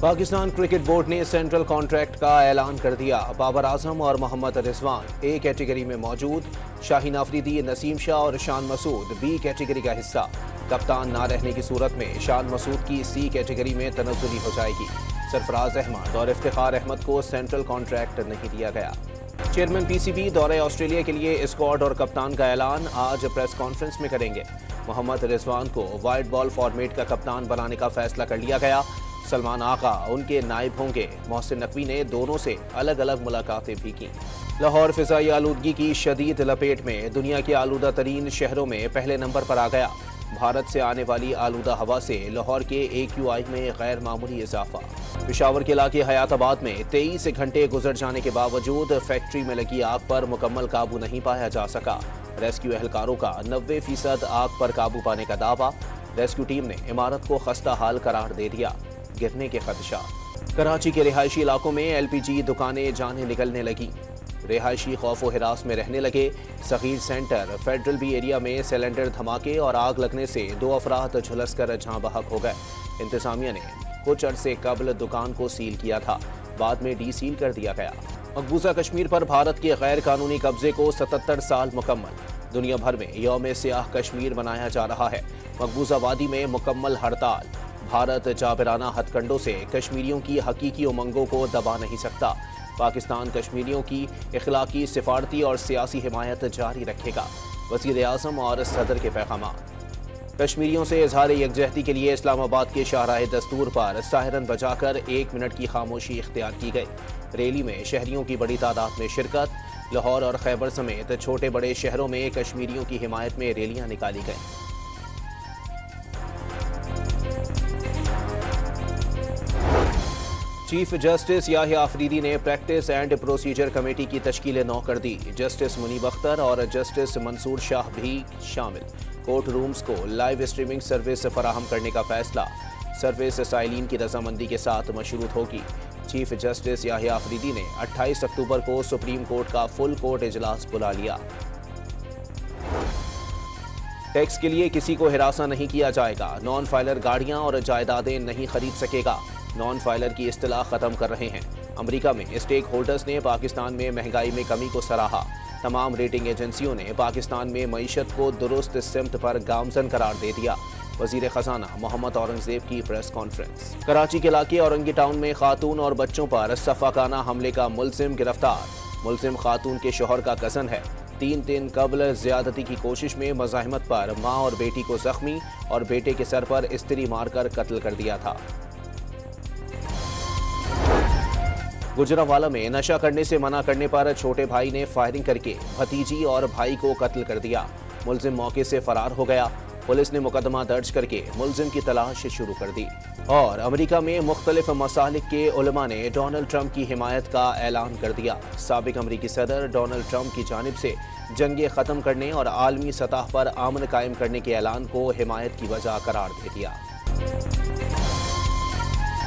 Pakistan cricket board ने central contract का ऐलान कर दिया। बाबर आजम और मोहम्मद रिजवान ए कैटेगरी में मौजूद, शाहीन अफरीदी, नसीम शाह और शान मसूद बी कैटेगरी का हिस्सा। कप्तान ना रहने की सूरत में शान मसूद की सी कैटेगरी में तनज़्ज़ुली हो जाएगी। सरफराज अहमद और इफ्तिखार अहमद को सेंट्रल कॉन्ट्रैक्ट नहीं दिया गया। चेयरमैन पीसीबी दौरे ऑस्ट्रेलिया के लिए स्क्वाड और कप्तान का ऐलान आज प्रेस कॉन्फ्रेंस में करेंगे। मोहम्मद रिजवान को वाइट बॉल फॉर्मेट का कप्तान बनाने का फैसला कर लिया गया। सलमान आगा उनके नायब होंगे। मोहसिन नकवी ने दोनों से अलग अलग मुलाकातें भी की। लाहौर फिजाई आलूदगी की शदीद लपेट में दुनिया के आलूदा तरीन शहरों में पहले नंबर पर आ गया। भारत से आने वाली आलूदा हवा से लाहौर के AQI में गैर मामूली इजाफा। पेशावर के इलाके हयाताबाद में 23 घंटे गुजर जाने के बावजूद फैक्ट्री में लगी आग पर मुकम्मल काबू नहीं पाया जा सका। रेस्क्यू एहलकारों का 90% आग पर काबू पाने का दावा। रेस्क्यू टीम ने इमारत को खस्ता हाल करार दे दिया। गिरने के खदशा। कराची के रिहायशी इलाकों में LPG दुकानें जाने निकलने लगी। रिहायशी खौफ व हिरास में रहने लगे। Sagheer centre federal B area में सिलेंडर धमाके और आग लगने से 2 अफराद झुलस कर जहाँ बहक हो गए। इंतजामिया ने कुछ अरसे कबल दुकान को सील किया था, बाद में डीसील कर दिया गया। मकबूजा कश्मीर पर भारत के गैर कानूनी कब्जे को 77 साल मुकम्मल। दुनिया भर में यौम सियाह कश्मीर मनाया जा रहा है। मकबूजा वादी में मुकम्मल हड़ताल। भारत जाबिराना हथकंडों से कश्मीरियों की हकीकी उमंगों को दबा नहीं सकता। पाकिस्तान कश्मीरियों की इखलाकी, सिफारती और सियासी हिमायत जारी रखेगा। वज़ीर आज़म और सदर के पैगामात। कश्मीरियों से इजहार यकजहती के लिए इस्लामाबाद के शाहराह दस्तूर पर सायरन बजाकर 1 मिनट की खामोशी इख्तियार की गई। रैली में शहरियों की बड़ी तादाद में शिरकत। लाहौर और खैबर समेत छोटे बड़े शहरों में कश्मीरियों की हिमायत में रैलियां निकाली गईं। चीफ जस्टिस याहिया अफरीदी ने प्रैक्टिस एंड प्रोसीजर कमेटी की तश्कील 9 कर दी। जस्टिस मुनीब अख्तर और जस्टिस मंसूर शाह भी शामिल। कोर्ट रूम्स को लाइव स्ट्रीमिंग सर्विस फराहम करने का फैसला। सर्विस साइलिन की रजामंदी के साथ मशरूत होगी। चीफ जस्टिस याहिया अफरीदी ने 28 अक्टूबर को सुप्रीम कोर्ट का फुल कोर्ट इजलास बुला लिया। टैक्स के लिए किसी को हिरासा नहीं किया जाएगा। नॉन फाइलर गाड़ियां और जायदादें नहीं खरीद सकेगा। नॉन फाइलर की इस्तिलाह खत्म कर रहे हैं। अमेरिका में स्टेक होल्डर्स ने पाकिस्तान में महंगाई में कमी को सराहा। तमाम रेटिंग एजेंसियों ने पाकिस्तान में मईशत को दुरुस्त सिमत पर गामजन करार दे दिया। वजीर खजाना मोहम्मद औरंगजेब की प्रेस कॉन्फ्रेंस। कराची के इलाके औरंगी टाउन में खातून और बच्चों पर सफाकाना हमले का मुलजिम गिरफ्तार। मुलजिम खातून के शोहर का कज़न है। 3 दिन कबल ज्यादती की कोशिश में मज़ाहमत पर माँ और बेटी को जख्मी और बेटे के सर पर इस्त्री मारकर कत्ल कर दिया था। गुजरांवाला में नशा करने से मना करने पर छोटे भाई ने फायरिंग करके भतीजी और भाई को कत्ल कर दिया। मुलजिम मौके से फरार हो गया। पुलिस ने मुकदमा दर्ज करके मुलजिम की तलाश शुरू कर दी। और अमेरिका में मुख्तलिफ मसालिक के उलमा ने डोनाल्ड ट्रंप की हिमायत का ऐलान कर दिया। साबिक अमरीकी सदर डोनाल्ड ट्रंप की जानिब से जंगे ख़त्म करने और आलमी सतह पर अमन कायम करने के ऐलान को हिमायत की वजह करार दे दिया।